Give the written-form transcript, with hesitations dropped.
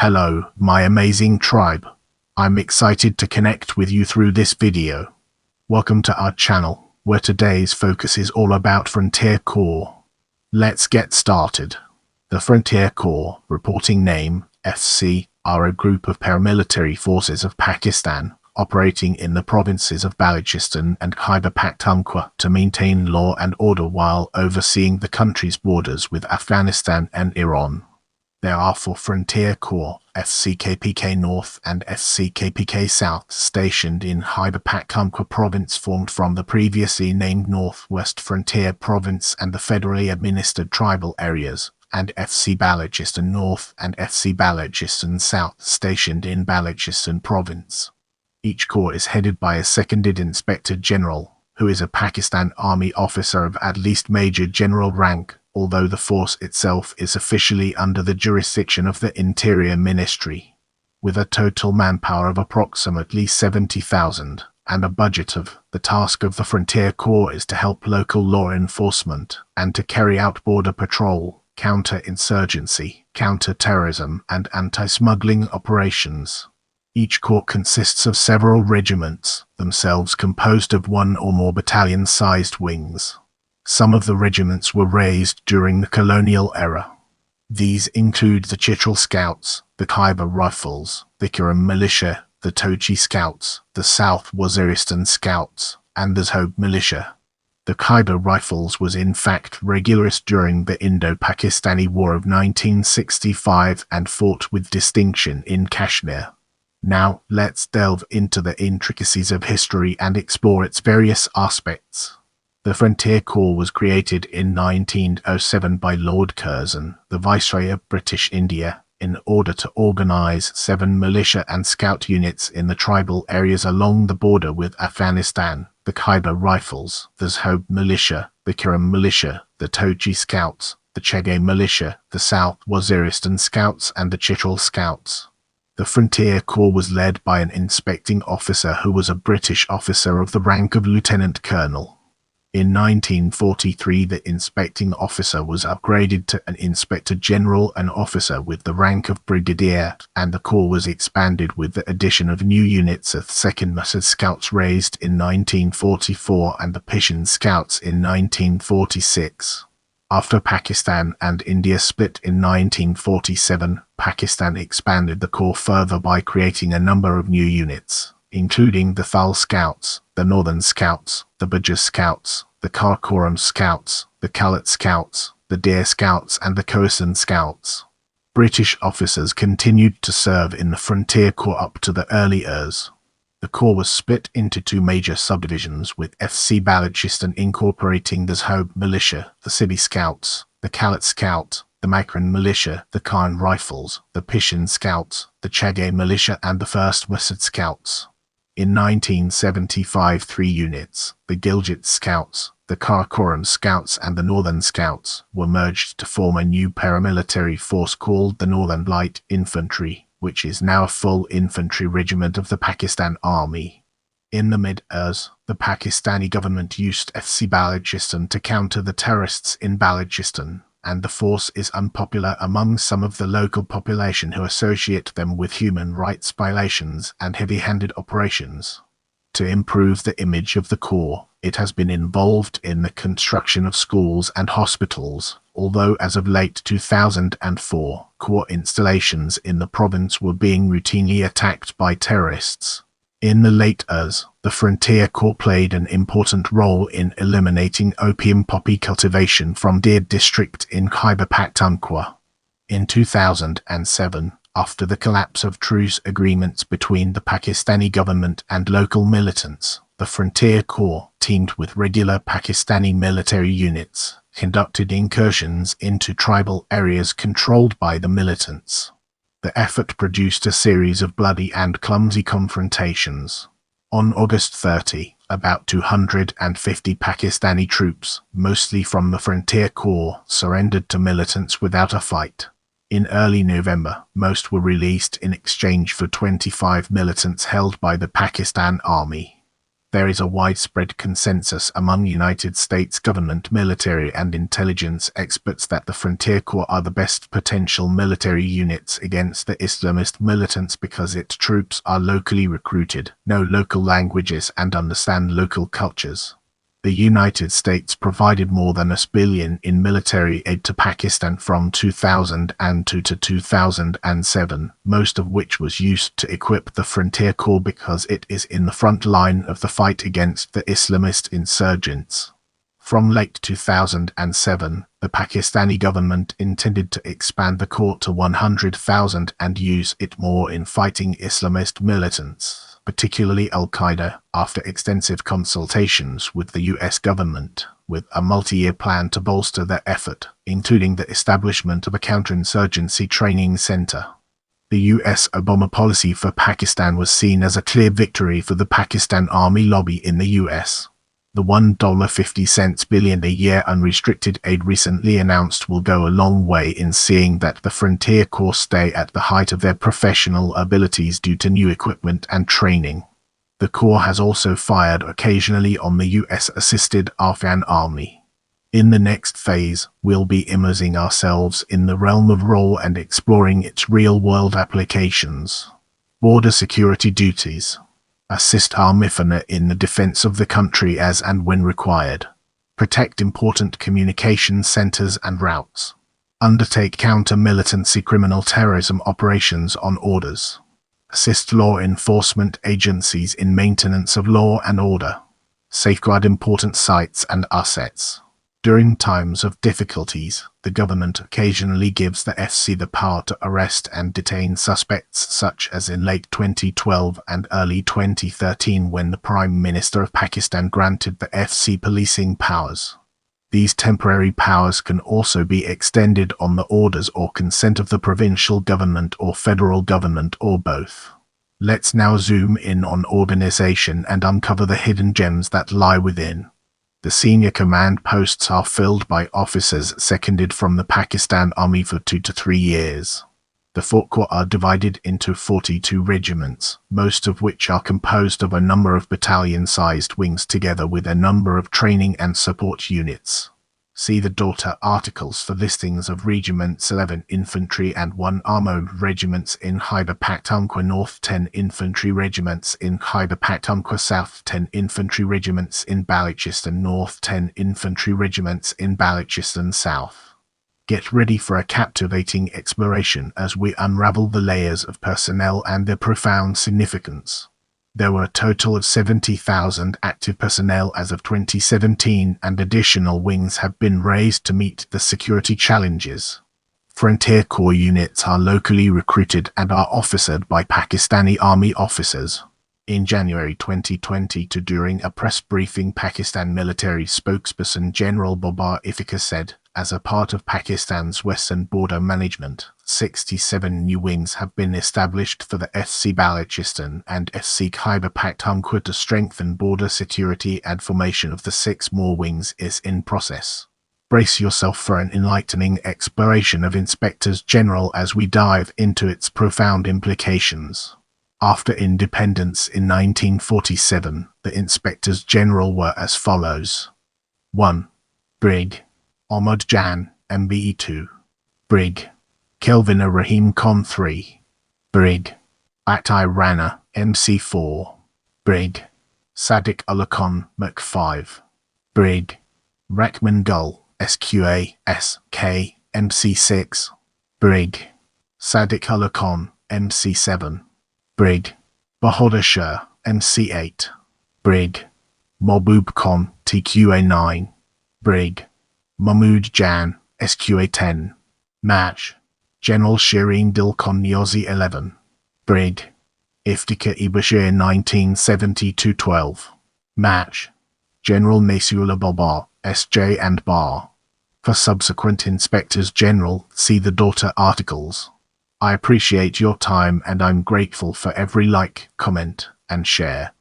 Hello, my amazing tribe. I'm excited to connect with you through this video. Welcome to our channel, where today's focus is all about Frontier Corps. Let's get started. The Frontier Corps, reporting name FC, are a group of paramilitary forces of Pakistan, operating in the provinces of Balochistan and Khyber Pakhtunkhwa to maintain law and order while overseeing the country's borders with Afghanistan and Iran. There are 4 Frontier Corps, FC KPK North and FC KPK South, stationed in Khyber Pakhtunkhwa province, formed from the previously named Northwest Frontier Province and the Federally Administered Tribal Areas, and FC Balochistan North and FC Balochistan South, stationed in Balochistan Province. Each corps is headed by a seconded Inspector General, who is a Pakistan Army officer of at least Major General rank, although the force itself is officially under the jurisdiction of the Interior Ministry. With a total manpower of approximately 70,000 and a budget of, the task of the Frontier Corps is to help local law enforcement and to carry out border patrol, counter-insurgency, counter-terrorism and anti-smuggling operations. Each corps consists of several regiments, themselves composed of 1 or more battalion-sized wings. Some of the regiments were raised during the colonial era. These include the Chitral Scouts, the Khyber Rifles, the Kiram Militia, the Tochi Scouts, the South Waziristan Scouts, and the Zhob Militia. The Khyber Rifles was in fact regularist during the Indo-Pakistani War of 1965 and fought with distinction in Kashmir. Now, let's delve into the intricacies of history and explore its various aspects. The Frontier Corps was created in 1907 by Lord Curzon, the Viceroy of British India, in order to organize 7 militia and scout units in the tribal areas along the border with Afghanistan: the Khyber Rifles, the Zhob Militia, the Kiram Militia, the Tochi Scouts, the Chege Militia, the South Waziristan Scouts and the Chitral Scouts. The Frontier Corps was led by an inspecting officer who was a British officer of the rank of Lieutenant Colonel. In 1943, the inspecting officer was upgraded to an Inspector General, an officer with the rank of Brigadier, and the Corps was expanded with the addition of new units of 2nd Musad Scouts raised in 1944 and the Pishin Scouts in 1946. After Pakistan and India split in 1947, Pakistan expanded the Corps further by creating a number of new units, including the Thal Scouts, the Northern Scouts, the Bajaj Scouts, the Karakoram Scouts, the Kalat Scouts, the Deer Scouts and the Khorasan Scouts. British officers continued to serve in the Frontier Corps up to the early years. The Corps was split into 2 major subdivisions, with FC Balochistan incorporating the Zhob Militia, the City Scouts, the Kalat Scout, the Makran Militia, the Khan Rifles, the Pishin Scouts, the Chage Militia and the 1st Musad Scouts. In 1975, 3 units, the Gilgit Scouts, the Karakoram Scouts and the Northern Scouts, were merged to form a new paramilitary force called the Northern Light Infantry, which is now a full infantry regiment of the Pakistan Army. In the mid-years, the Pakistani government used FC Balochistan to counter the terrorists in Balochistan, and the force is unpopular among some of the local population who associate them with human rights violations and heavy-handed operations. To improve the image of the Corps, it has been involved in the construction of schools and hospitals, although as of late 2004, Corps installations in the province were being routinely attacked by terrorists. In the late years, the Frontier Corps played an important role in eliminating opium poppy cultivation from Dir district in Khyber Pakhtunkhwa. In 2007, after the collapse of truce agreements between the Pakistani government and local militants, the Frontier Corps, teamed with regular Pakistani military units, conducted incursions into tribal areas controlled by the militants. The effort produced a series of bloody and clumsy confrontations. On August 30, about 250 Pakistani troops, mostly from the Frontier Corps, surrendered to militants without a fight. In early November, most were released in exchange for 25 militants held by the Pakistan Army. There is a widespread consensus among United States government military and intelligence experts that the Frontier Corps are the best potential military units against the Islamist militants because its troops are locally recruited, know local languages and understand local cultures. The United States provided more than $1 billion in military aid to Pakistan from 2002 to 2007, most of which was used to equip the Frontier Corps because it is in the front line of the fight against the Islamist insurgents. From late 2007, the Pakistani government intended to expand the Corps to 100,000 and use it more in fighting Islamist militants, particularly Al-Qaeda, after extensive consultations with the US government, with a multi-year plan to bolster their effort, including the establishment of a counter-insurgency training center. The US Obama policy for Pakistan was seen as a clear victory for the Pakistan Army lobby in the US. The $1.50 billion a year unrestricted aid recently announced will go a long way in seeing that the Frontier Corps stay at the height of their professional abilities due to new equipment and training. The Corps has also fired occasionally on the US-assisted Afghan army. In the next phase, we'll be immersing ourselves in the realm of role and exploring its real-world applications. Border security duties. Assist Army in the defense of the country as and when required. Protect important communication centers and routes. Undertake counter-militancy criminal terrorism operations on orders. Assist law enforcement agencies in maintenance of law and order. Safeguard important sites and assets. During times of difficulties, the government occasionally gives the FC the power to arrest and detain suspects, such as in late 2012 and early 2013 when the Prime Minister of Pakistan granted the FC policing powers. These temporary powers can also be extended on the orders or consent of the provincial government or federal government or both. Let's now zoom in on organization and uncover the hidden gems that lie within. The senior command posts are filled by officers seconded from the Pakistan Army for 2 to 3 years. The Fort Corps are divided into 42 regiments, most of which are composed of a number of battalion-sized wings together with a number of training and support units. See the daughter articles for listings of regiments 11 infantry and 1 armored regiments in Khyber Pakhtunkhwa North, 10 infantry regiments in Khyber Pakhtunkhwa South, 10 infantry regiments in Balochistan North, 10 infantry regiments in Balochistan South. Get ready for a captivating exploration as we unravel the layers of personnel and their profound significance. There were a total of 70,000 active personnel as of 2017, and additional wings have been raised to meet the security challenges. Frontier Corps units are locally recruited and are officered by Pakistani Army officers. In January 2022, during a press briefing, Pakistan military spokesperson General Babar Iftikhar said, as a part of Pakistan's western border management, 67 new wings have been established for the FC Balochistan and FC Khyber Pakhtunkhwa to strengthen border security, and formation of the 6 more wings is in process. Brace yourself for an enlightening exploration of Inspectors General as we dive into its profound implications. After independence in 1947, the Inspectors General were as follows. 1. Brig. Ahmad Jan, MBE 2. Brig. Kelvin Rahim Khan 3. Brig. Atai Rana, MC 4. Brig. Sadiq Ullah Khan, Mk 5. Brig. Rakman Gul, SQA, SK, MC 6. Brig. Sadiq Ullah Khan, MC 7. Brig. Bahadur Shah, MC 8. Brig. Mahbub Khan, TQA 9. Brig. Mahmood Jan, SQA 10. Match. General Shireen Dil Khan Niazi 11. Brig. Iftikhar Bashir 1972-12. Match. General Nasrullah Babar, SJ and Bar. For subsequent Inspectors General, see the daughter articles. I appreciate your time and I'm grateful for every like, comment, and share.